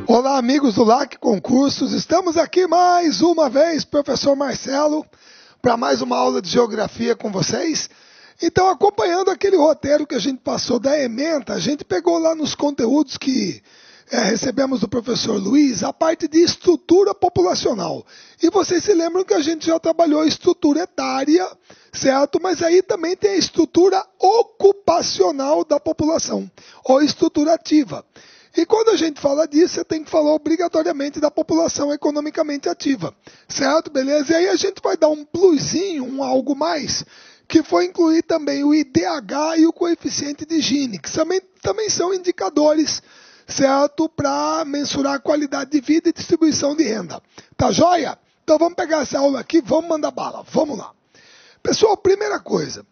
Olá, amigos do LAC Concursos, estamos aqui mais uma vez, professor Marcelo, para mais uma aula de geografia com vocês. Então, acompanhando aquele roteiro que a gente passou da ementa, a gente pegou lá nos conteúdos que recebemos do professor Luiz, a parte de estrutura populacional. E vocês se lembram que a gente já trabalhou a estrutura etária, certo? Mas aí também tem a estrutura ocupacional da população, ou estrutura ativa. E quando a gente fala disso, você tem que falar obrigatoriamente da população economicamente ativa, certo? Beleza? E aí a gente vai dar um plusinho, um algo mais, que foi incluir também o IDH e o coeficiente de Gini, que também são indicadores, certo? Para mensurar a qualidade de vida e distribuição de renda. Tá joia? Então vamos pegar essa aula aqui, vamos mandar bala, vamos lá. Pessoal, primeira coisa,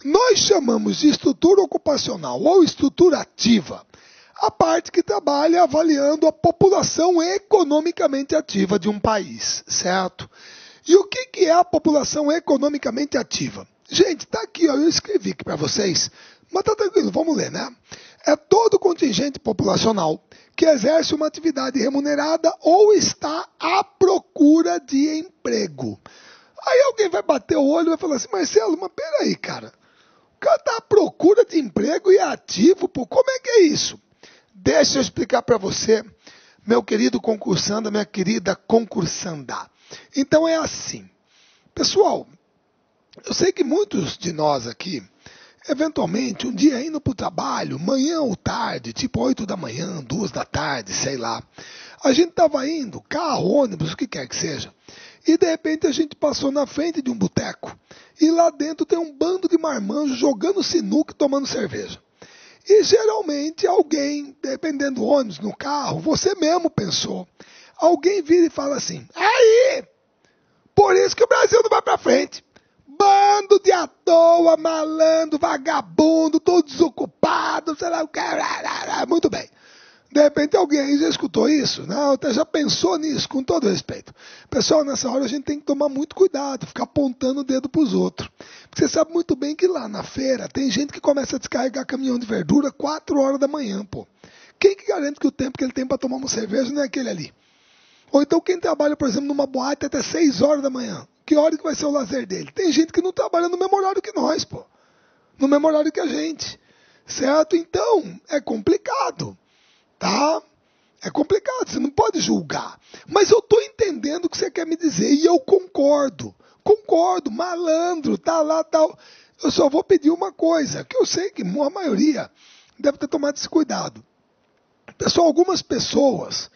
nós chamamos de estrutura ocupacional ou estrutura ativa a parte que trabalha avaliando a população economicamente ativa de um país, certo? E o que é a população economicamente ativa? Gente, tá aqui, ó, eu escrevi aqui para vocês, mas tá tranquilo, vamos ler, né? É todo contingente populacional que exerce uma atividade remunerada ou está à procura de emprego. Aí alguém vai bater o olho e vai falar assim, Marcelo, mas peraí, cara, o cara tá à procura de emprego e é ativo, pô, como é que é isso? Deixa eu explicar para você, meu querido concursanda, minha querida concursanda. Então é assim, pessoal, eu sei que muitos de nós aqui, eventualmente, um dia indo para o trabalho, manhã ou tarde, tipo 8 da manhã, 2 da tarde, sei lá, a gente estava indo, carro, ônibus, o que quer que seja, e de repente a gente passou na frente de um boteco, e lá dentro tem um bando de marmanjos jogando sinuca e tomando cerveja. E geralmente alguém, dependendo do ônibus, no carro, você mesmo pensou, alguém vira e fala assim, aí, por isso que o Brasil não vai pra frente. Bando de à toa, malandro, vagabundo, todo desocupado, sei lá o que, muito bem. De repente alguém aí já escutou isso? Não, até já pensou nisso, com todo respeito. Pessoal, nessa hora a gente tem que tomar muito cuidado, ficar apontando o dedo para os outros. Porque você sabe muito bem que lá na feira tem gente que começa a descarregar caminhão de verdura 4 horas da manhã, pô. Quem que garante que o tempo que ele tem para tomar uma cerveja não é aquele ali? Ou então quem trabalha, por exemplo, numa boate até 6 horas da manhã, que hora que vai ser o lazer dele? Tem gente que não trabalha no mesmo horário que nós, pô. No mesmo horário que a gente. Certo? Então, é complicado. Tá? É complicado, você não pode julgar. Mas eu estou entendendo o que você quer me dizer e eu concordo. Concordo, malandro, tá lá, tal. Eu só vou pedir uma coisa, que eu sei que a maioria deve ter tomado esse cuidado. Pessoal, algumas pessoas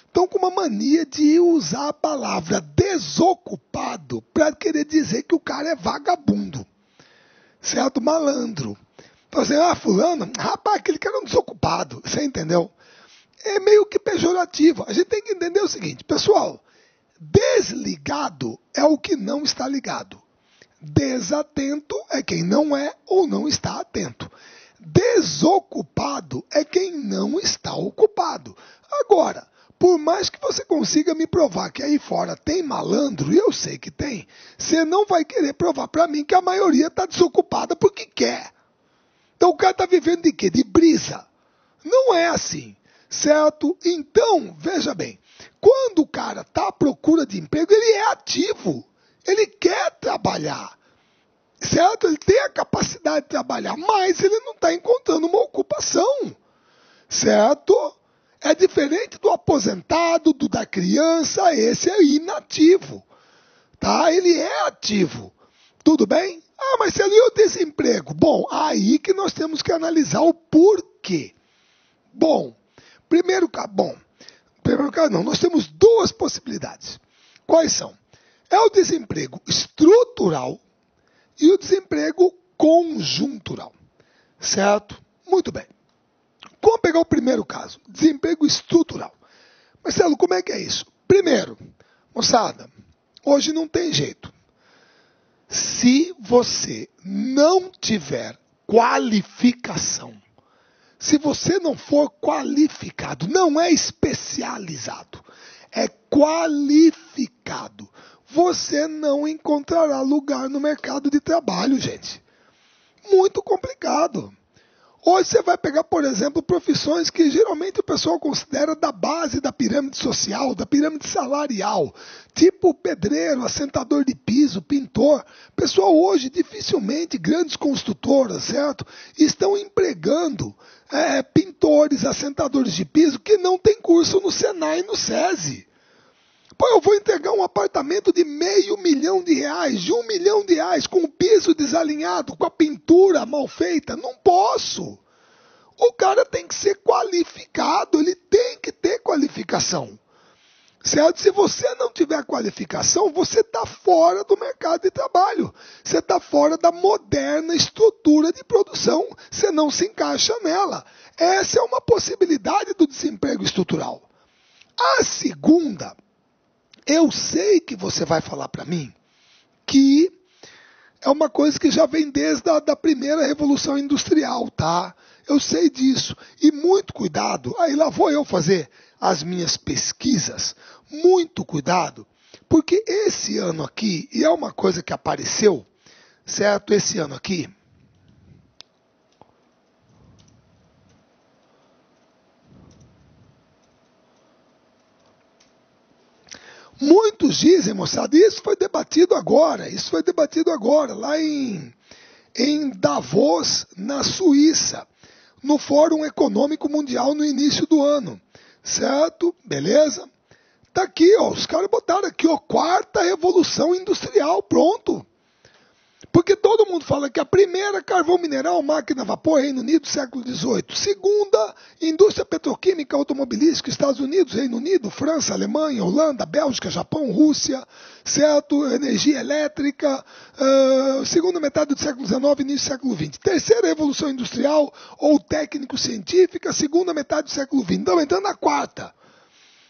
estão com uma mania de usar a palavra desocupado para querer dizer que o cara é vagabundo. Certo? Malandro. Então assim, fulano, rapaz, aquele cara é um desocupado. Você entendeu? É meio que pejorativo. A gente tem que entender o seguinte, pessoal, desligado é o que não está ligado. Desatento é quem não é ou não está atento. Desocupado é quem não está ocupado. Agora, por mais que você consiga me provar que aí fora tem malandro, e eu sei que tem, você não vai querer provar para mim que a maioria está desocupada porque quer. Então o cara está vivendo de quê? De brisa. Não é assim. Certo? Então, veja bem, quando o cara está à procura de emprego, ele é ativo, ele quer trabalhar, certo? Ele tem a capacidade de trabalhar, mas ele não está encontrando uma ocupação, certo? É diferente do aposentado, do da criança, esse é inativo, tá? Ele é ativo, tudo bem? Ah, mas se ali o desemprego, bom, aí que nós temos que analisar o porquê. Primeiro caso, não, nós temos duas possibilidades. Quais são? É o desemprego estrutural e o desemprego conjuntural. Certo? Muito bem. Vamos pegar o primeiro caso, desemprego estrutural. Marcelo, como é que é isso? Primeiro, moçada, hoje não tem jeito. Se você não tiver qualificação, se você não for qualificado, não é especializado, é qualificado, você não encontrará lugar no mercado de trabalho, gente. Muito complicado. Hoje você vai pegar, por exemplo, profissões que geralmente o pessoal considera da base da pirâmide social, da pirâmide salarial, tipo pedreiro, assentador de piso, pintor. Pessoal, hoje dificilmente grandes construtoras, certo? Estão empregando pintores, assentadores de piso que não têm curso no Senai e no SESI. Pô, eu vou entregar um apartamento de R$500 mil, de R$1 milhão, com o piso desalinhado, com a pintura mal feita. Não posso. O cara tem que ser qualificado, ele tem que ter qualificação. Certo? Se você não tiver qualificação, você está fora do mercado de trabalho. Você está fora da moderna estrutura de produção. Você não se encaixa nela. Essa é uma possibilidade do desemprego estrutural. A segunda, eu sei que você vai falar para mim que é uma coisa que já vem desde a primeira Revolução Industrial, tá? Eu sei disso. E muito cuidado, aí lá vou eu fazer as minhas pesquisas, muito cuidado, porque esse ano aqui, e é uma coisa que apareceu, certo? Esse ano aqui, muitos dizem, moçada, e isso foi debatido agora, lá em Davos, na Suíça, no Fórum Econômico Mundial no início do ano, certo? Beleza? Tá aqui, ó, os caras botaram aqui, ó, quarta revolução industrial, pronto. Porque todo mundo fala que a primeira, carvão mineral, máquina a vapor, Reino Unido, século XVIII. Segunda, indústria petroquímica, automobilística, Estados Unidos, Reino Unido, França, Alemanha, Holanda, Bélgica, Japão, Rússia, certo? Energia elétrica, segunda metade do século XIX, início do século XX. Terceira revolução industrial ou técnico-científica, segunda metade do século XX. Então, entrando na quarta.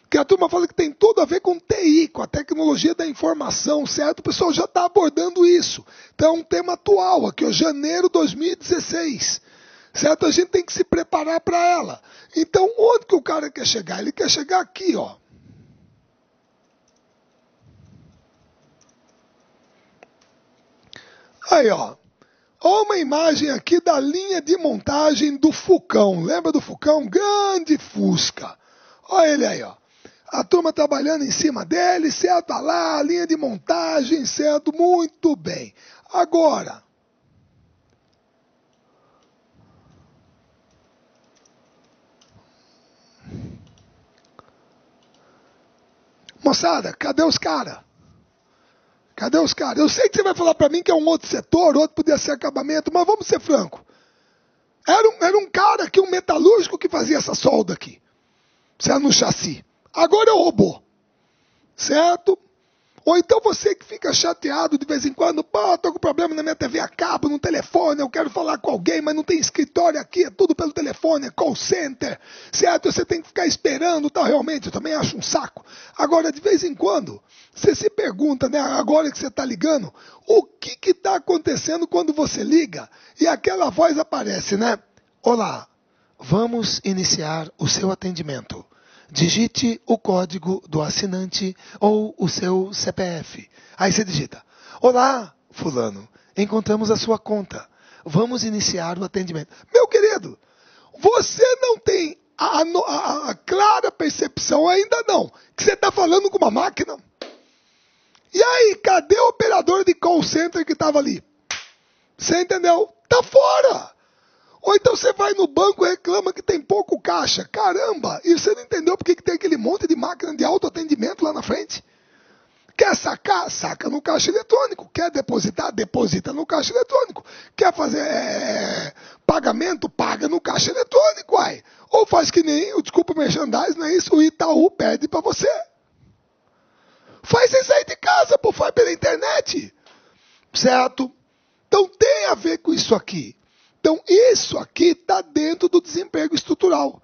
Que a turma fala que tem tudo a ver com TI, com a tecnologia da informação, certo? O pessoal já está abordando isso. Então é um tema atual, aqui, ó, janeiro de 2016. Certo? A gente tem que se preparar para ela. Então, onde que o cara quer chegar? Ele quer chegar aqui, ó. Aí, ó. Olha uma imagem aqui da linha de montagem do Fucão. Lembra do Fucão? Grande Fusca. Olha ele aí, ó. A turma trabalhando em cima dele, certo? Olha lá, a linha de montagem, certo? Muito bem. Agora, moçada, cadê os caras? Cadê os caras? Eu sei que você vai falar para mim que é um outro setor, outro podia ser acabamento, mas vamos ser franco. Era um cara aqui, um metalúrgico que fazia essa solda aqui, certo? No chassi. Agora é o robô, certo? Ou então você que fica chateado de vez em quando, pô, tô com problema na minha TV a cabo, no telefone, eu quero falar com alguém, mas não tem escritório aqui, é tudo pelo telefone, é call center, certo? Você tem que ficar esperando, tal, realmente, eu também acho um saco. Agora, de vez em quando, você se pergunta, né, agora que você está ligando, o que está acontecendo quando você liga e aquela voz aparece, né? Olá, vamos iniciar o seu atendimento. Digite o código do assinante ou o seu CPF. Aí você digita: olá, fulano, encontramos a sua conta. Vamos iniciar o atendimento. Meu querido, você não tem a clara percepção, ainda não, que você está falando com uma máquina? E aí, cadê o operador de call center que estava ali? Você entendeu? Tá fora! Ou então você vai no banco e reclama que tem pouco caixa. Caramba! E você não entendeu porque que tem aquele monte de máquina de autoatendimento lá na frente? Quer sacar? Saca no caixa eletrônico. Quer depositar? Deposita no caixa eletrônico. Quer fazer pagamento? Paga no caixa eletrônico, uai. Ou faz que nem, desculpa o merchandising, não é isso? O Itaú pede para você. Faz sem sair de casa, pô, faz pela internet. Certo? Então tem a ver com isso aqui. Então, isso aqui está dentro do desemprego estrutural,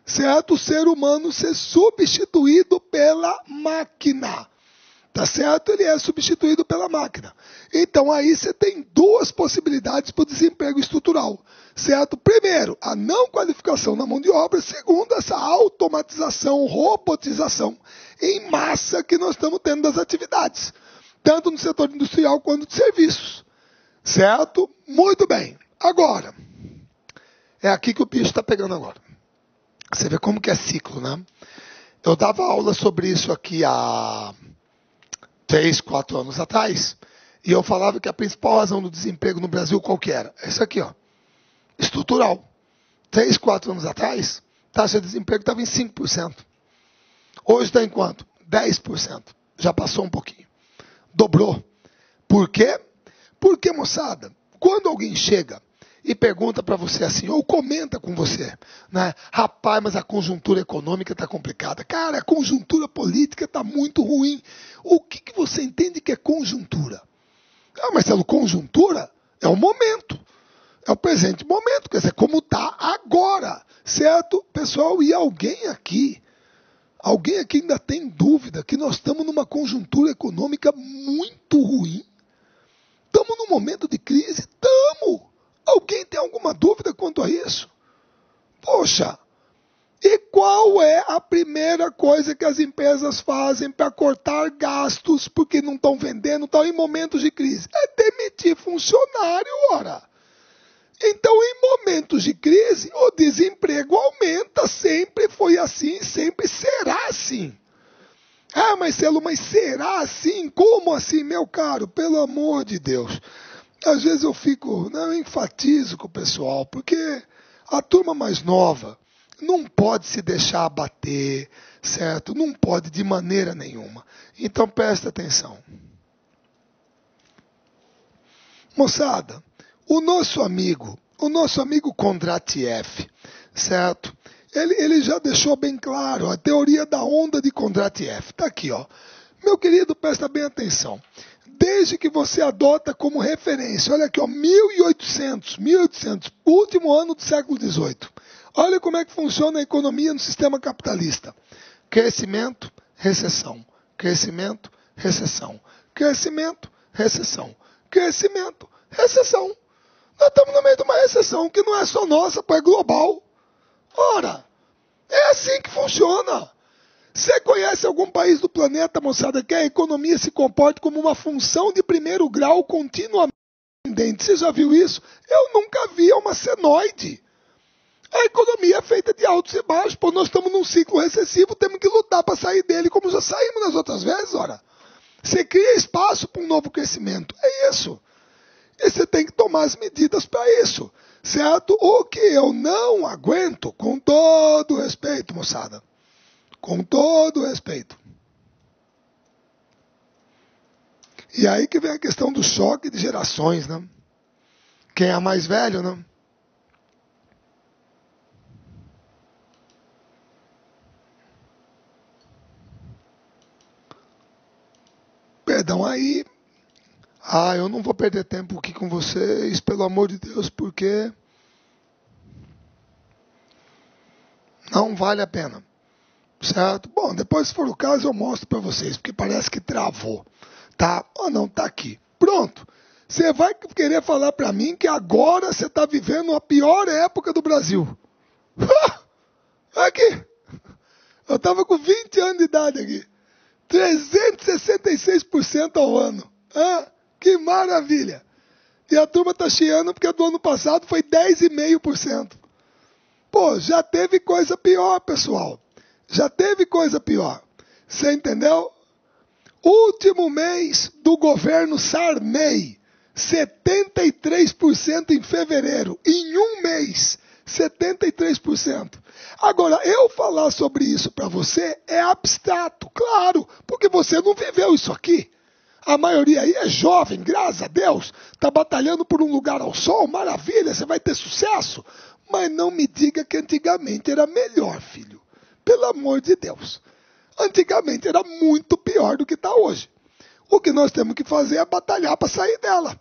certo? O ser humano ser substituído pela máquina, tá certo? Ele é substituído pela máquina. Então, aí você tem duas possibilidades para o desemprego estrutural, certo? Primeiro, a não qualificação na mão de obra. Segundo, essa automatização, robotização em massa que nós estamos tendo das atividades, tanto no setor industrial quanto de serviços, certo? Muito bem. Agora, É aqui que o bicho está pegando agora. Você vê como que é ciclo, né? Eu dava aula sobre isso aqui há 3, 4 anos atrás, e eu falava que a principal razão do desemprego no Brasil qual que era? Essa aqui, ó, estrutural. 3, 4 anos atrás, a taxa de desemprego estava em 5%. Hoje está em quanto? 10%. Já passou um pouquinho. Dobrou. Por quê? Porque, moçada, quando alguém chega e pergunta para você assim, ou comenta com você, né? Rapaz, mas a conjuntura econômica está complicada. Cara, a conjuntura política está muito ruim. O que você entende que é conjuntura? Ah, Marcelo, conjuntura é o momento. É o presente momento, quer dizer, como está agora. Certo, pessoal? E alguém aqui ainda tem dúvida que nós estamos numa conjuntura econômica muito ruim? Estamos num momento de crise? Estamos! Alguém tem alguma dúvida quanto a isso? Poxa, e qual é a primeira coisa que as empresas fazem para cortar gastos porque não estão vendendo, estão em momentos de crise? É demitir funcionário, ora. Então, em momentos de crise, o desemprego aumenta. Sempre foi assim, sempre será assim. Ah, Marcelo, mas será assim? Como assim, meu caro? Pelo amor de Deus. Às vezes eu enfatizo com o pessoal, porque a turma mais nova não pode se deixar abater, certo? Não pode de maneira nenhuma. Então presta atenção. Moçada, o nosso amigo Kondratiev, certo? Ele já deixou bem claro a teoria da onda de Kondratiev. Está aqui, ó. Meu querido, presta bem atenção. Desde que você adota como referência, olha aqui, ó, 1800, último ano do século XVIII. Olha como é que funciona a economia no sistema capitalista. Crescimento, recessão. Crescimento, recessão. Crescimento, recessão. Crescimento, recessão. Nós estamos no meio de uma recessão que não é só nossa, é global. Ora, é assim que funciona. Você conhece algum país do planeta, moçada, que a economia se comporte como uma função de primeiro grau continuamente? Você já viu isso? Eu nunca vi, é uma senoide. A economia é feita de altos e baixos. Pô, nós estamos num ciclo recessivo, temos que lutar para sair dele, como já saímos nas outras vezes, ora. Você cria espaço para um novo crescimento. É isso. E você tem que tomar as medidas para isso. Certo? O que eu não aguento, com todo respeito, moçada. Com todo respeito. E aí que vem a questão do choque de gerações, né? Quem é mais velho, né? Perdão, aí... eu não vou perder tempo aqui com vocês, pelo amor de Deus, porque... não vale a pena. Certo? Bom, depois se for o caso eu mostro para vocês, porque parece que travou. Tá? Ou não, tá aqui. Pronto. Você vai querer falar para mim que agora você está vivendo a pior época do Brasil. Aqui. Eu estava com 20 anos de idade aqui. 366% ao ano. Que maravilha. E a turma está chiando porque do ano passado foi 10,5%. Pô, já teve coisa pior, pessoal. Já teve coisa pior. Você entendeu? Último mês do governo Sarney, 73% em fevereiro. Em um mês, 73%. Agora, eu falar sobre isso para você é abstrato, claro, porque você não viveu isso aqui. A maioria aí é jovem, graças a Deus, está batalhando por um lugar ao sol, maravilha, você vai ter sucesso. Mas não me diga que antigamente era melhor, filho. Pelo amor de Deus. Antigamente era muito pior do que está hoje. O que nós temos que fazer é batalhar para sair dela.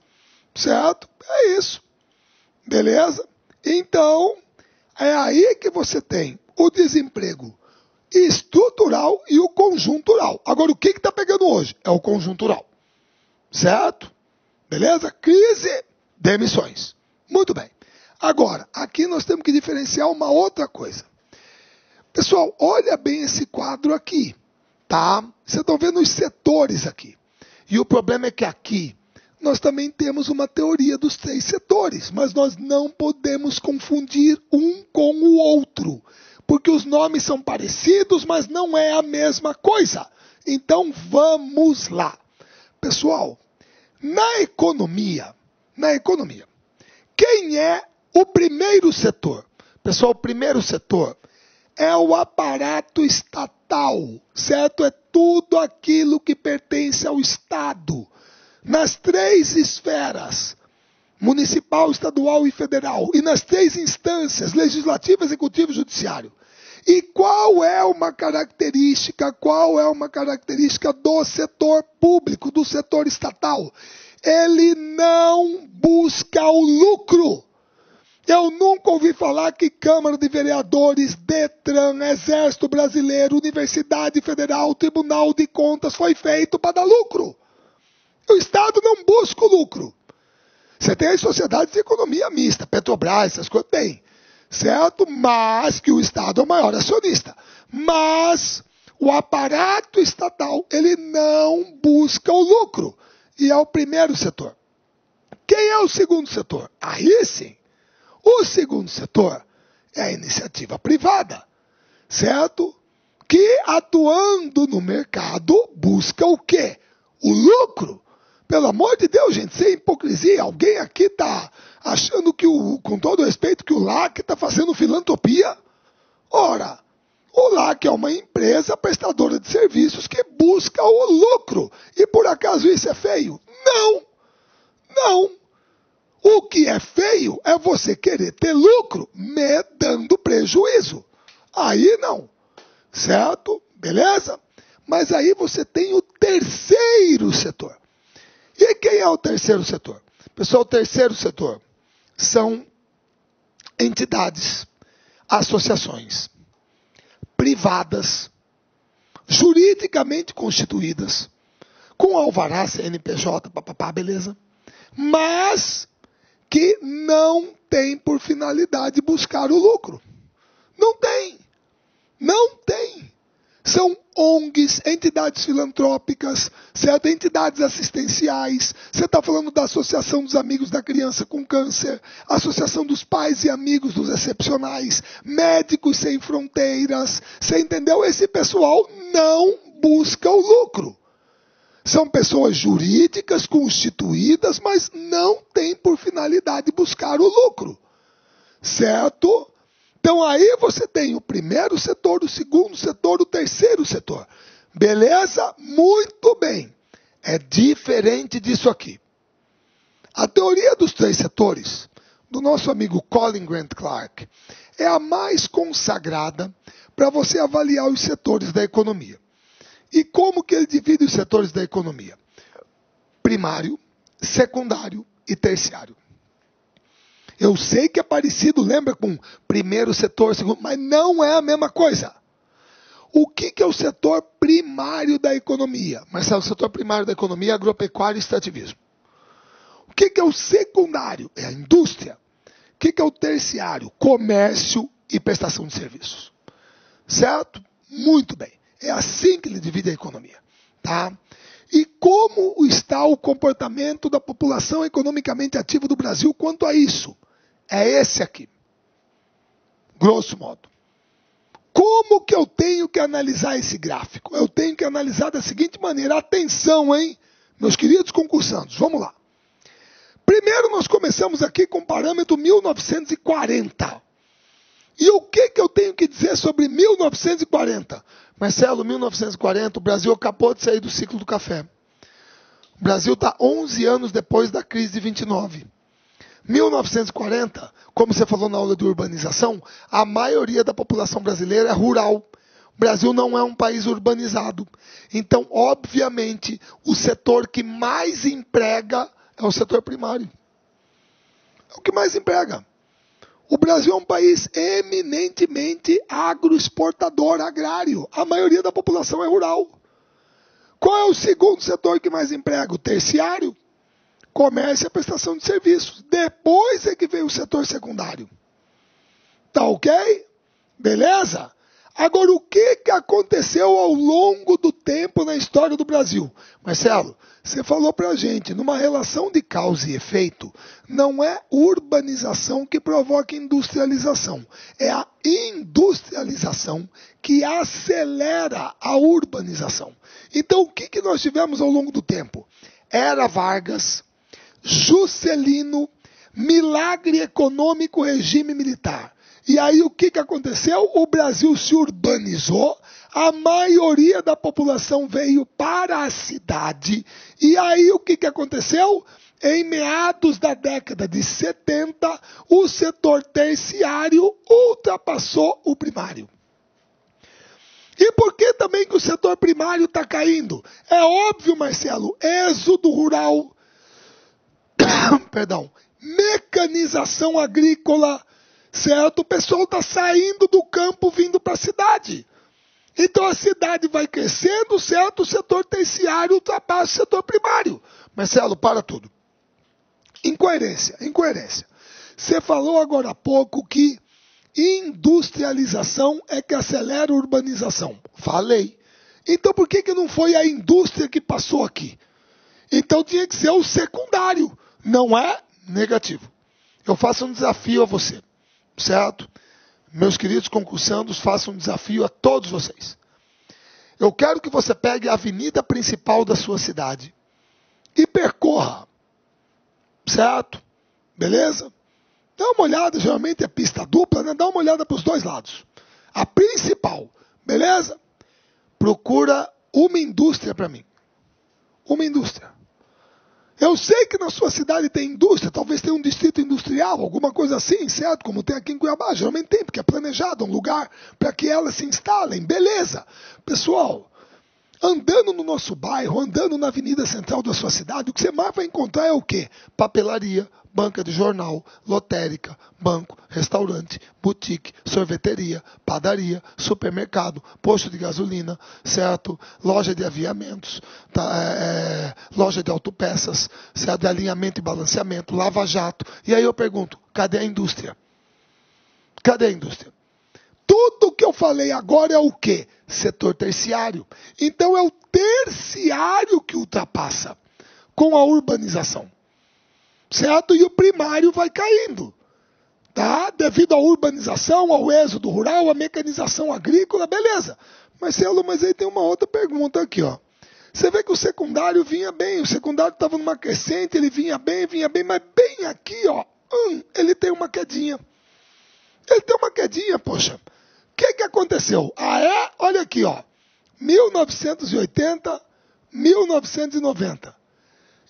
Certo? É isso. Beleza? Então, é aí que você tem o desemprego estrutural e o conjuntural. Agora, o que está pegando hoje? É o conjuntural. Certo? Beleza? Crise, demissões. Muito bem. Agora, aqui nós temos que diferenciar uma outra coisa. Pessoal, olha bem esse quadro aqui, tá? Vocês estão vendo os setores aqui. E o problema é que aqui nós também temos uma teoria dos 3 setores, mas nós não podemos confundir um com o outro, porque os nomes são parecidos, mas não é a mesma coisa. Então vamos lá. Pessoal, na economia, quem é o primeiro setor? Pessoal, o primeiro setor é o aparato estatal, certo? É tudo aquilo que pertence ao Estado, nas 3 esferas, municipal, estadual e federal, e nas 3 instâncias, legislativo, executivo e judiciário. E qual é uma característica do setor público, do setor estatal? Ele não busca o lucro. Eu nunca ouvi falar que Câmara de Vereadores, Detran, Exército Brasileiro, Universidade Federal, Tribunal de Contas foi feito para dar lucro. O Estado não busca o lucro. Você tem as sociedades de economia mista, Petrobras, essas coisas, tem, certo? Mas que o Estado é o maior acionista. Mas o aparato estatal, ele não busca o lucro. E é o primeiro setor. Quem é o segundo setor? Aí sim. O segundo setor é a iniciativa privada, certo? Que atuando no mercado busca o quê? O lucro. Pelo amor de Deus, gente, sem hipocrisia, alguém aqui está achando que, com todo respeito, que o LAC está fazendo filantropia? Ora, o LAC é uma empresa prestadora de serviços que busca o lucro. E por acaso isso é feio? Não, não. O que é feio é você querer ter lucro me dando prejuízo. Aí não, certo? Beleza? Mas aí você tem o terceiro setor. E quem é o terceiro setor? Pessoal, o terceiro setor são entidades, associações privadas, juridicamente constituídas, com alvará, CNPJ, papapá, beleza? Mas que não tem por finalidade buscar o lucro. Não tem. Não tem. São ONGs, entidades filantrópicas, certo? Entidades assistenciais. Você está falando da Associação dos Amigos da Criança com Câncer, Associação dos Pais e Amigos dos Excepcionais, Médicos Sem Fronteiras. Você entendeu? Esse pessoal não busca o lucro. São pessoas jurídicas constituídas, mas não têm por finalidade buscar o lucro. Certo? Então aí você tem o primeiro setor, o segundo setor, o terceiro setor. Beleza? Muito bem. É diferente disso aqui. A teoria dos 3 setores, do nosso amigo Colin Grant Clark, é a mais consagrada para você avaliar os setores da economia. E como que ele divide os setores da economia? Primário, secundário e terciário. Eu sei que é parecido, lembra, com primeiro setor, segundo, mas não é a mesma coisa. O que é o setor primário da economia? Marcelo, o setor primário da economia é agropecuária e extrativismo. O que é o secundário? É a indústria. O que é o terciário? Comércio e prestação de serviços. Certo? Muito bem. É assim que ele divide a economia. Tá? E como está o comportamento da população economicamente ativa do Brasil quanto a isso? É esse aqui. Grosso modo. Como que eu tenho que analisar esse gráfico? Eu tenho que analisar da seguinte maneira. Atenção, hein? Meus queridos concursantes, vamos lá. Primeiro nós começamos aqui com o parâmetro 1940. E o que eu tenho que dizer sobre 1940? Marcelo, 1940, o Brasil acabou de sair do ciclo do café. O Brasil está 11 anos depois da crise de 29. 1940, como você falou na aula de urbanização, a maioria da população brasileira é rural. O Brasil não é um país urbanizado. Então, obviamente, o setor que mais emprega é o setor primário. É o que mais emprega. O Brasil é um país eminentemente agroexportador, agrário. A maioria da população é rural. Qual é o segundo setor que mais emprega? O terciário. Comércio e prestação de serviços. Depois é que vem o setor secundário. Tá ok? Beleza? Agora, o que aconteceu ao longo do tempo na história do Brasil? Marcelo, você falou para a gente, numa relação de causa e efeito, não é urbanização que provoca industrialização. É a industrialização que acelera a urbanização. Então, o que nós tivemos ao longo do tempo? Era Vargas, Juscelino, milagre econômico, regime militar. E aí o que aconteceu? O Brasil se urbanizou, a maioria da população veio para a cidade. E aí o que aconteceu? Em meados da década de 70, o setor terciário ultrapassou o primário. E por que também que o setor primário está caindo? É óbvio, Marcelo, êxodo rural, perdão, mecanização agrícola, certo? O pessoal está saindo do campo, vindo para a cidade. Então a cidade vai crescendo, certo? O setor terciário ultrapassa o setor primário. Marcelo, para tudo. Incoerência. Você falou agora há pouco que industrialização é que acelera a urbanização. Falei. Então por que não foi a indústria que passou aqui? Então tinha que ser o secundário. Não é negativo. Eu faço um desafio a você. Certo? Meus queridos concursandos, façam um desafio a todos vocês. Eu quero que você pegue a avenida principal da sua cidade e percorra. Certo? Beleza? Dá uma olhada, geralmente é pista dupla, né? Dá uma olhada para os dois lados. A principal, beleza? Procura uma indústria para mim. Uma indústria. Eu sei que na sua cidade tem indústria, talvez tenha um distrito industrial, alguma coisa assim, certo? Como tem aqui em Cuiabá, geralmente tem, porque é planejado um lugar para que elas se instalem. Beleza. Pessoal, andando no nosso bairro, andando na avenida central da sua cidade, o que você mais vai encontrar é o quê? Papelaria, banca de jornal, lotérica, banco, restaurante, boutique, sorveteria, padaria, supermercado, posto de gasolina, certo? Loja de aviamentos, loja de autopeças, certo? De alinhamento e balanceamento, lava-jato. E aí eu pergunto, cadê a indústria? Cadê a indústria? Tudo que eu falei agora é o quê? Setor terciário. Então é o terciário que ultrapassa com a urbanização. Certo? E o primário vai caindo. Tá? Devido à urbanização, ao êxodo rural, à mecanização agrícola, beleza. Marcelo, mas aí tem uma outra pergunta aqui, ó. Você vê que o secundário vinha bem, o secundário estava numa crescente, ele vinha bem, mas bem aqui, ó, ele tem uma quedinha. Ele tem uma quedinha, poxa. O que aconteceu? Ah, é? Olha aqui, ó. 1980, 1990.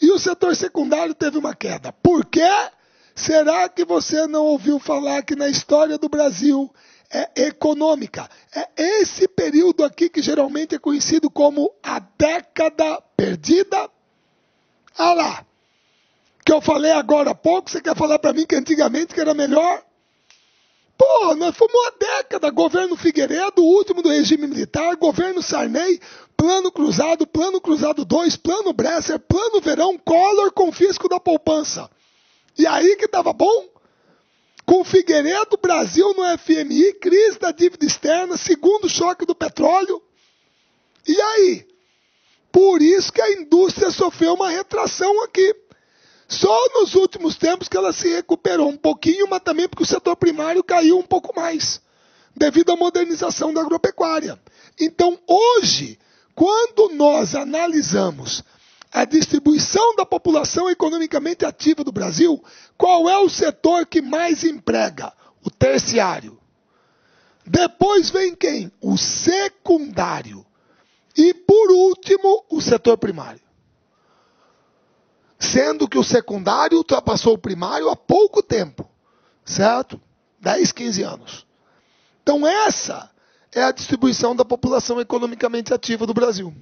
E o setor secundário teve uma queda. Por quê? Será que você não ouviu falar que na história do Brasil é econômica? É esse período aqui que geralmente é conhecido como a década perdida. Ah lá. Que eu falei agora há pouco, você quer falar para mim que antigamente que era melhor? Pô, nós fomos uma década, governo Figueiredo, o último do regime militar, governo Sarney, plano Cruzado 2, plano Bresser, plano Verão, Collor, confisco da poupança. E aí que estava bom? Com Figueiredo, Brasil no FMI, crise da dívida externa, segundo choque do petróleo. E aí? Por isso que a indústria sofreu uma retração aqui. Só nos últimos tempos que ela se recuperou um pouquinho, mas também porque o setor primário caiu um pouco mais, devido à modernização da agropecuária. Então, hoje, quando nós analisamos a distribuição da população economicamente ativa do Brasil, qual é o setor que mais emprega? O terciário. Depois vem quem? O secundário. E, por último, o setor primário. Sendo que o secundário ultrapassou o primário há pouco tempo, certo? 10, 15 anos. Então essa é a distribuição da população economicamente ativa do Brasil.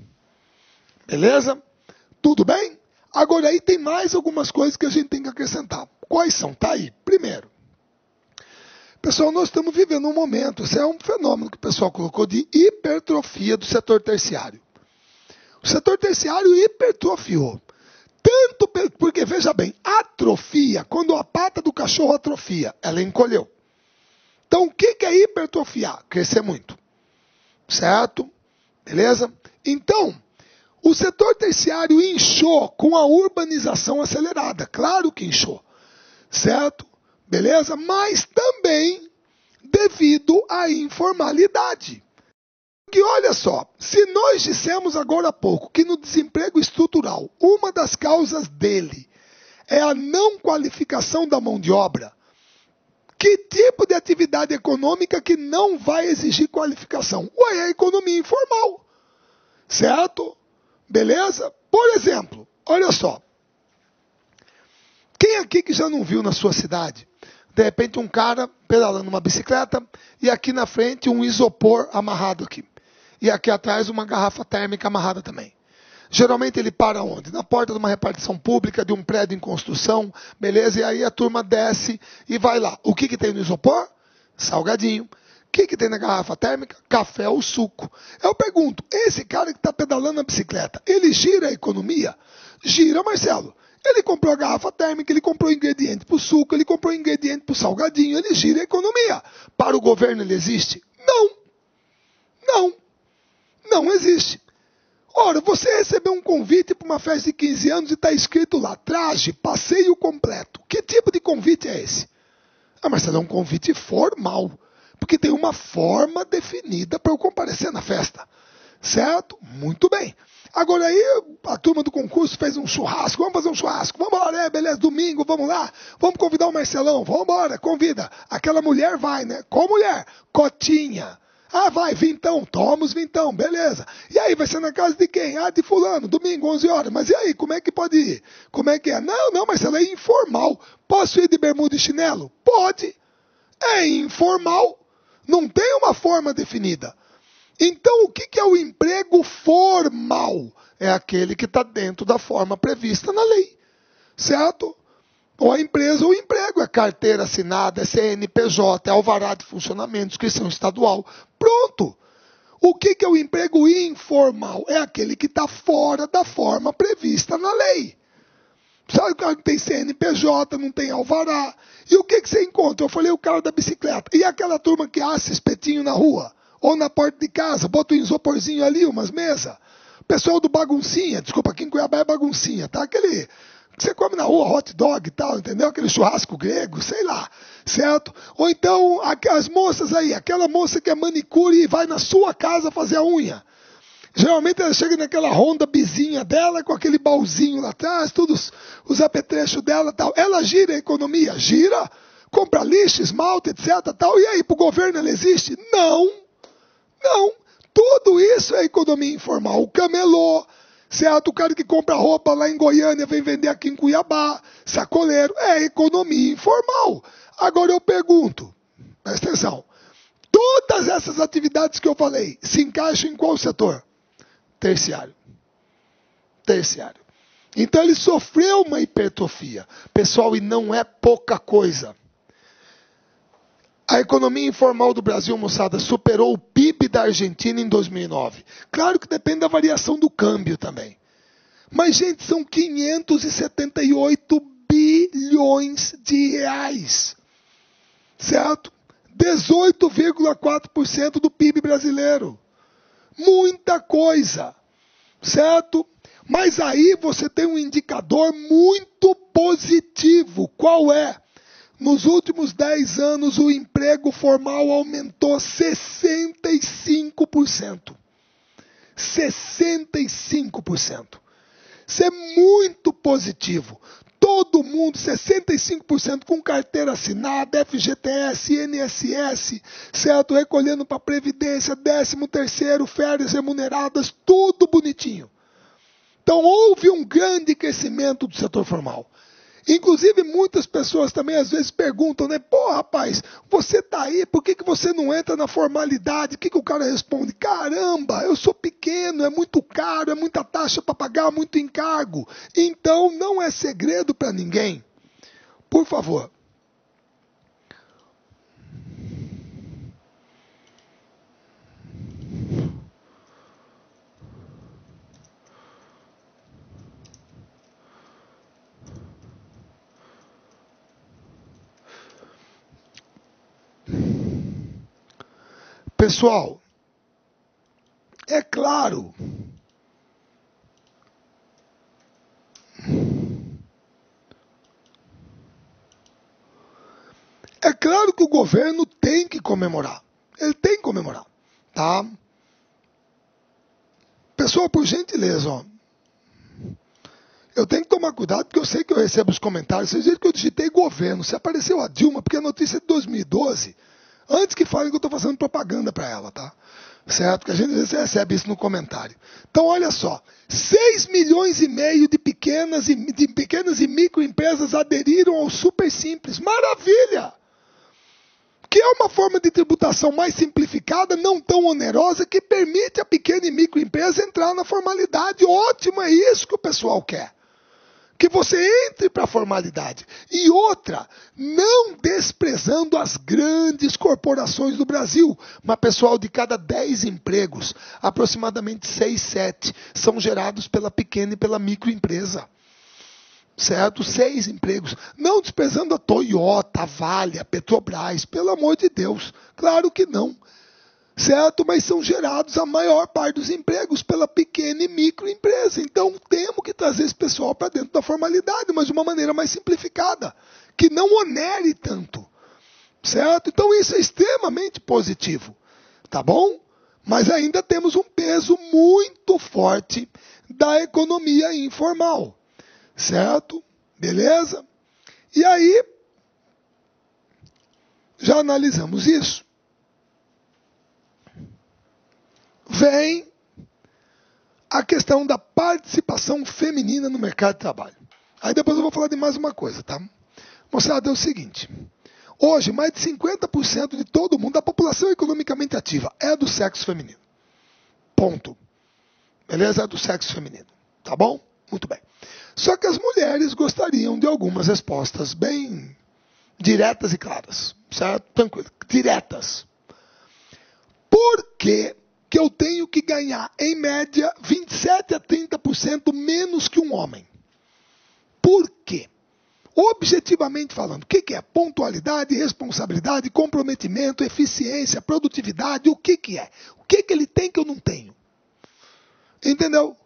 Beleza? Tudo bem? Agora aí tem mais algumas coisas que a gente tem que acrescentar. Quais são? Tá aí. Primeiro, pessoal, nós estamos vivendo um momento, isso é um fenômeno que o pessoal colocou de hipertrofia do setor terciário. O setor terciário hipertrofiou. Tanto porque, veja bem, atrofia, quando a pata do cachorro atrofia, ela encolheu. Então, o que é hipertrofiar? Crescer muito. certo? Beleza? Então, o setor terciário inchou com a urbanização acelerada, claro que inchou, certo? Beleza? Mas também devido à informalidade. Porque olha só, se nós dissemos agora há pouco que no desemprego estrutural, uma das causas dele é a não qualificação da mão de obra, que tipo de atividade econômica que não vai exigir qualificação? Ué, é a economia informal, certo? Beleza? Por exemplo, olha só, quem aqui que já não viu na sua cidade, de repente um cara pedalando uma bicicleta e aqui na frente um isopor amarrado aqui. E aqui atrás uma garrafa térmica amarrada também. Geralmente ele para onde? Na porta de uma repartição pública, de um prédio em construção, beleza? E aí a turma desce e vai lá. O que tem no isopor? Salgadinho. O que tem na garrafa térmica? Café ou suco. Eu pergunto, esse cara que está pedalando a bicicleta, ele gira a economia? Gira, Marcelo. Ele comprou a garrafa térmica, ele comprou ingrediente para o suco, ele comprou ingrediente para o salgadinho, ele gira a economia. Para o governo ele existe? Não. Não. Não existe. Ora, você recebeu um convite para uma festa de 15 anos e está escrito lá, traje, passeio completo. Que tipo de convite é esse? Ah, Marcelo, é um convite formal, porque tem uma forma definida para eu comparecer na festa. Certo? Muito bem. Agora aí, a turma do concurso fez um churrasco, vamos fazer um churrasco, vamos embora, beleza, domingo, vamos lá, vamos convidar o Marcelão, vamos embora, convida. Aquela mulher vai, né? Qual mulher? Cotinha. Ah, vai, vintão, toma os vintão, beleza. E aí, vai ser na casa de quem? Ah, de fulano, domingo, 11 horas. Mas e aí, como é que pode ir? Como é que é? Não, Marcelo, é informal. Posso ir de bermuda e chinelo? Pode. É informal. Não tem uma forma definida. Então, o que é o emprego formal? É aquele que está dentro da forma prevista na lei. Certo? Ou a empresa ou o emprego, é carteira assinada, é CNPJ, é alvará de funcionamento, inscrição estadual. Pronto! O que é o emprego informal? É aquele que está fora da forma prevista na lei. Sabe o cara que tem CNPJ, não tem alvará. E o que você encontra? Eu falei o cara da bicicleta. E aquela turma que assa espetinho na rua? Ou na porta de casa, bota um isoporzinho ali, umas mesas. Pessoal do baguncinha, desculpa, aqui em Cuiabá é baguncinha, tá? Aquele que você come na rua, hot dog e tal, entendeu? Aquele churrasco grego, sei lá, certo? Ou então, as moças aí, aquela moça que é manicure e vai na sua casa fazer a unha. Geralmente ela chega naquela Honda bizinha dela, com aquele baúzinho lá atrás, todos os apetrechos dela e tal. Ela gira a economia? Gira. Compra lixo, esmalte, etc. Tal. E aí, para o governo ela existe? Não. Não. Tudo isso é economia informal. O camelô, certo? O cara que compra roupa lá em Goiânia vem vender aqui em Cuiabá, sacoleiro, é economia informal. Agora eu pergunto, presta atenção, todas essas atividades que eu falei se encaixam em qual setor? Terciário. Terciário. Então ele sofreu uma hipertrofia. Pessoal, e não é pouca coisa. A economia informal do Brasil, moçada, superou o PIB da Argentina em 2009. Claro que depende da variação do câmbio também. Mas, gente, são 578 bilhões de reais. Certo? 18,4% do PIB brasileiro. Muita coisa. Certo? Mas aí você tem um indicador muito positivo. Qual é? Nos últimos 10 anos, o emprego formal aumentou 65%. 65%. Isso é muito positivo. Todo mundo, 65% com carteira assinada, FGTS, INSS, certo? Recolhendo para a Previdência, 13º, férias remuneradas, tudo bonitinho. Então, houve um grande crescimento do setor formal. Inclusive, muitas pessoas também às vezes perguntam, né? Pô, rapaz, você tá aí, por que você não entra na formalidade? O que o cara responde? Caramba, eu sou pequeno, é muito caro, é muita taxa para pagar, muito encargo. Então, não é segredo para ninguém. Por favor. Pessoal, É claro. É claro que o governo tem que comemorar. Ele tem que comemorar, tá? Pessoal, por gentileza, ó. Eu tenho que tomar cuidado, porque eu sei que eu recebo os comentários. Vocês viram que eu digitei governo. Se apareceu a Dilma, porque a notícia é de 2012. Antes que falem que eu estou fazendo propaganda para ela, tá? Certo? Porque a gente às vezes recebe isso no comentário. Então, olha só. 6,5 milhões de pequenas e microempresas aderiram ao Super Simples. Maravilha! Que é uma forma de tributação mais simplificada, não tão onerosa, que permite a pequena e microempresa entrar na formalidade. Ótimo, é isso que o pessoal quer. Que você entre para a formalidade. E outra, não desprezando as grandes corporações do Brasil. Mas, pessoal, de cada 10 empregos, aproximadamente 6, 7 são gerados pela pequena e pela microempresa. Certo? 6 empregos. Não desprezando a Toyota, a Vale, a Petrobras, pelo amor de Deus. Claro que não. Certo? Mas são gerados a maior parte dos empregos pela pequena e microempresa. Então temos que trazer esse pessoal para dentro da formalidade, mas de uma maneira mais simplificada, que não onere tanto. Certo? Então isso é extremamente positivo. Tá bom? Mas ainda temos um peso muito forte da economia informal. Certo? Beleza? E aí, já analisamos isso. Vem a questão da participação feminina no mercado de trabalho. Aí depois eu vou falar de mais uma coisa, tá? Moçada, é o seguinte. Hoje, mais de 50% de todo mundo, da população economicamente ativa, é do sexo feminino. Ponto. Beleza? É do sexo feminino. Tá bom? Muito bem. Só que as mulheres gostariam de algumas respostas bem diretas e claras. Certo? Tranquilo. Diretas. Por que eu tenho que ganhar, em média, 27 a 30% menos que um homem? Por quê? Objetivamente falando, o que é? Pontualidade, responsabilidade, comprometimento, eficiência, produtividade, o que é? O que ele tem que eu não tenho? Entendeu?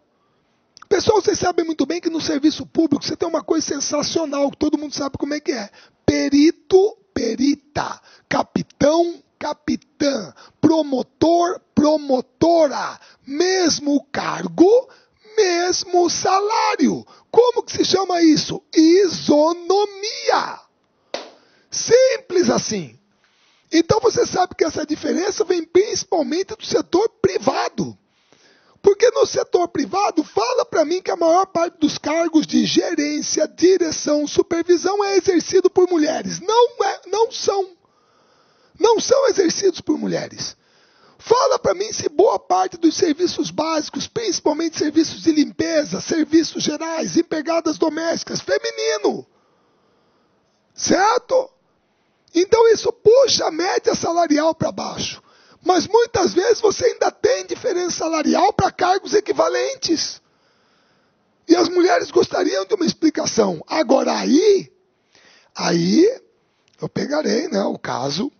Pessoal, vocês sabem muito bem que no serviço público você tem uma coisa sensacional, que todo mundo sabe como é que é. Perito, perita, capitão, capitã, promotor, promotora, mesmo cargo, mesmo salário. Como que se chama isso? Isonomia. Simples assim. Então você sabe que essa diferença vem principalmente do setor privado. Porque no setor privado, fala para mim que a maior parte dos cargos de gerência, direção, supervisão é exercido por mulheres. Não são. Não são exercidos por mulheres. Fala para mim se boa parte dos serviços básicos, principalmente serviços de limpeza, serviços gerais, empregadas domésticas, feminino. Certo? Então isso puxa a média salarial para baixo. Mas muitas vezes você ainda tem diferença salarial para cargos equivalentes. E as mulheres gostariam de uma explicação. Agora aí eu pegarei, né, o caso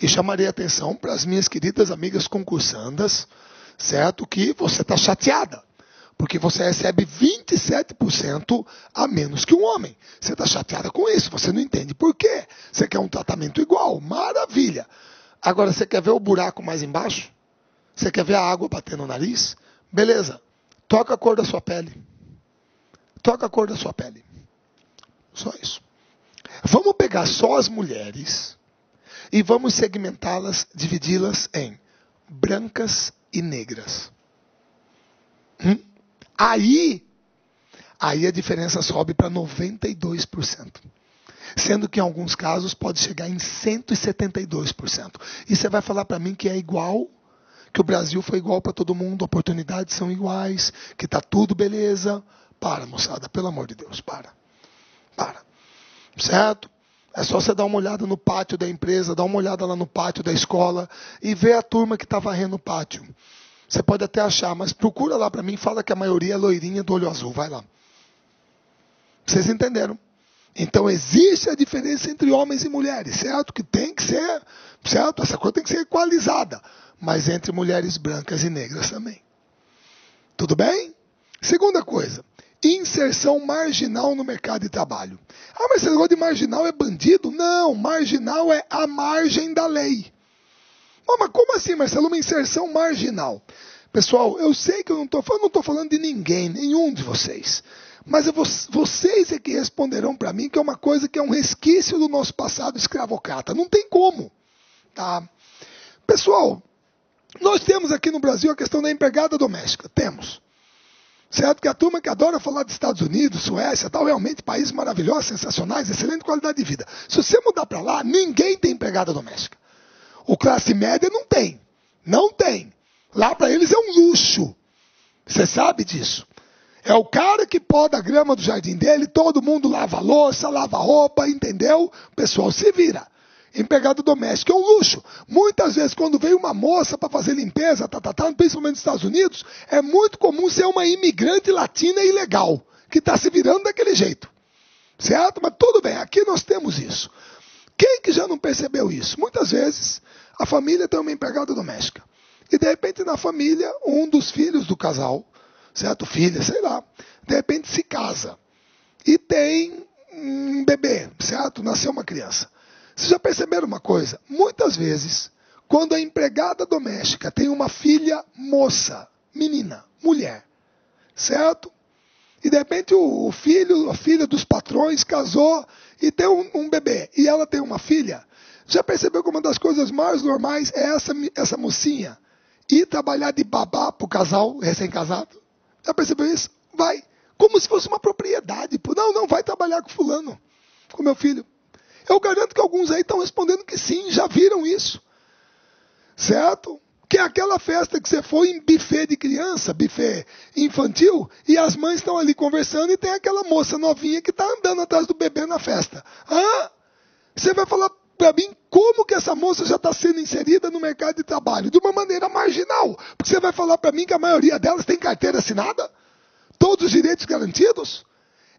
e chamarei atenção para as minhas queridas amigas concursandas, certo? Que você está chateada. Porque você recebe 27% a menos que um homem. Você está chateada com isso, você não entende por quê. Você quer um tratamento igual, maravilha. Agora, você quer ver o buraco mais embaixo? Você quer ver a água bater no nariz? Beleza. Toca a cor da sua pele. Toca a cor da sua pele. Só isso. Vamos pegar só as mulheres e vamos segmentá-las, dividi-las em brancas e negras. Aí a diferença sobe para 92%. Sendo que em alguns casos pode chegar em 172%. E você vai falar para mim que é igual, que o Brasil foi igual para todo mundo, oportunidades são iguais, que está tudo beleza. Para, moçada, pelo amor de Deus, para. Certo? É só você dar uma olhada no pátio da empresa, dar uma olhada lá no pátio da escola e ver a turma que está varrendo o pátio. Você pode até achar, mas procura lá para mim, fala que a maioria é loirinha do olho azul, vai lá. Vocês entenderam? Então existe a diferença entre homens e mulheres, certo? Que tem que ser, certo? Essa coisa tem que ser equalizada. Mas entre mulheres brancas e negras também. Tudo bem? Segunda coisa, inserção marginal no mercado de trabalho. Ah, mas esse negócio de marginal é bandido? Não, marginal é à margem da lei. Oh, mas como assim, Marcelo, uma inserção marginal? Pessoal, eu sei que eu não estou falando de ninguém, nenhum de vocês. Mas vocês é que responderão para mim que é uma coisa que é um resquício do nosso passado escravocrata. Não tem como. Tá? Pessoal, nós temos aqui no Brasil a questão da empregada doméstica. Temos. Certo? Que a turma que adora falar dos Estados Unidos, Suécia, tal, realmente países maravilhosos, sensacionais, excelente qualidade de vida. Se você mudar para lá, ninguém tem empregada doméstica. O classe média não tem. Não tem. Lá para eles é um luxo. Você sabe disso. É o cara que poda a grama do jardim dele, todo mundo lava a louça, lava a roupa, entendeu? O pessoal se vira. Empregado doméstico é um luxo. Muitas vezes, quando vem uma moça para fazer limpeza, principalmente nos Estados Unidos, é muito comum ser uma imigrante latina ilegal, que está se virando daquele jeito. Certo? Mas tudo bem, aqui nós temos isso. Quem que já não percebeu isso? Muitas vezes, a família tem uma empregada doméstica. E, de repente, na família, um dos filhos do casal, certo? Filha, sei lá, de repente se casa. E tem um bebê, certo? Nasceu uma criança. Vocês já perceberam uma coisa? Muitas vezes, quando a empregada doméstica tem uma filha moça, menina, mulher, certo? E de repente a filha dos patrões casou e tem um bebê, e ela tem uma filha. Já percebeu que uma das coisas mais normais é essa mocinha ir trabalhar de babá para o casal recém-casado? Já percebeu isso? Vai. Como se fosse uma propriedade. Não, vai trabalhar com fulano, com meu filho. Eu garanto que alguns aí estão respondendo que sim, já viram isso. Certo? Que é aquela festa que você foi em buffet de criança, buffet infantil, e as mães estão ali conversando e tem aquela moça novinha que está andando atrás do bebê na festa. Ah, você vai falar para mim como que essa moça já está sendo inserida no mercado de trabalho? De uma maneira marginal. Porque você vai falar para mim que a maioria delas tem carteira assinada? Todos os direitos garantidos?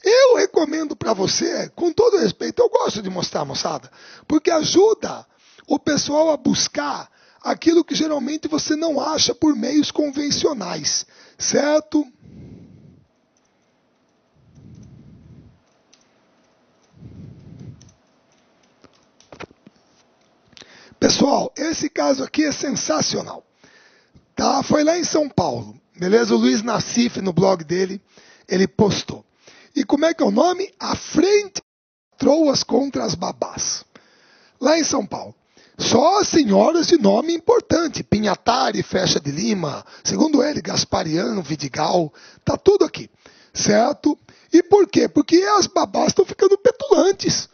Eu recomendo para você, com todo respeito, eu gosto de mostrar, moçada, porque ajuda o pessoal a buscar aquilo que geralmente você não acha por meios convencionais, certo? Pessoal, esse caso aqui é sensacional. Tá? Foi lá em São Paulo, beleza? O Luiz Nassif, no blog dele, ele postou. E como é que é o nome? A Frente Troas contra as Babás. Lá em São Paulo. Só as senhoras de nome importante. Pinhatari, Fecha de Lima, segundo ele, Gaspariano, Vidigal. Tá tudo aqui. Certo? E por quê? Porque as babás estão ficando petulantes.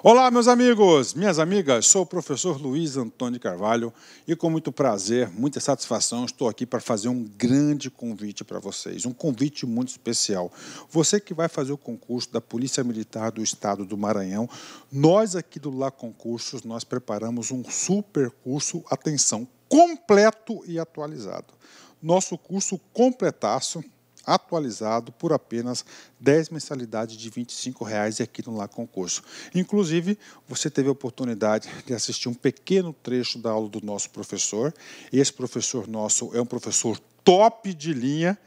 Olá, meus amigos, minhas amigas, sou o professor Luiz Antônio de Carvalho e com muito prazer, muita satisfação, estou aqui para fazer um grande convite para vocês, um convite muito especial. Você que vai fazer o concurso da Polícia Militar do Estado do Maranhão, nós aqui do Lá Concursos, nós preparamos um super curso, atenção, completo e atualizado. Nosso curso completaço, atualizado por apenas 10 mensalidades de R$ 25,00 aqui no Lá Concurso. Inclusive, você teve a oportunidade de assistir um pequeno trecho da aula do nosso professor. Esse professor nosso é um professor top de linha,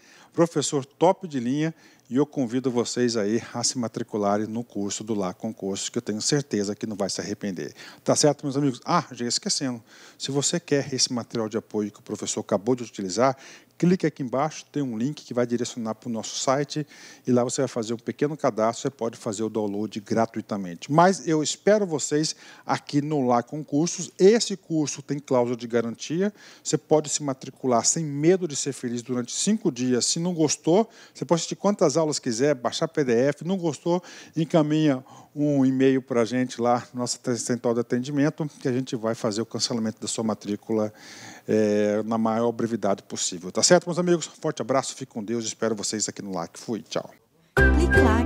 e eu convido vocês aí a se matricularem no curso do Lá Concursos, que eu tenho certeza que não vai se arrepender. Tá certo, meus amigos? Já ia esquecendo. Se você quer esse material de apoio que o professor acabou de utilizar, clique aqui embaixo, tem um link que vai direcionar para o nosso site e lá você vai fazer um pequeno cadastro, você pode fazer o download gratuitamente. Mas eu espero vocês aqui no Lá Concursos. Esse curso tem cláusula de garantia, você pode se matricular sem medo de ser feliz durante 5 dias. Se não gostou, você pode assistir quantas aulas quiser, baixar PDF, não gostou, encaminha um e-mail para a gente lá, nossa central de atendimento, que a gente vai fazer o cancelamento da sua matrícula na maior brevidade possível. Tá certo, meus amigos? Forte abraço, fique com Deus, espero vocês aqui no LAC. Fui, tchau. Clique lá.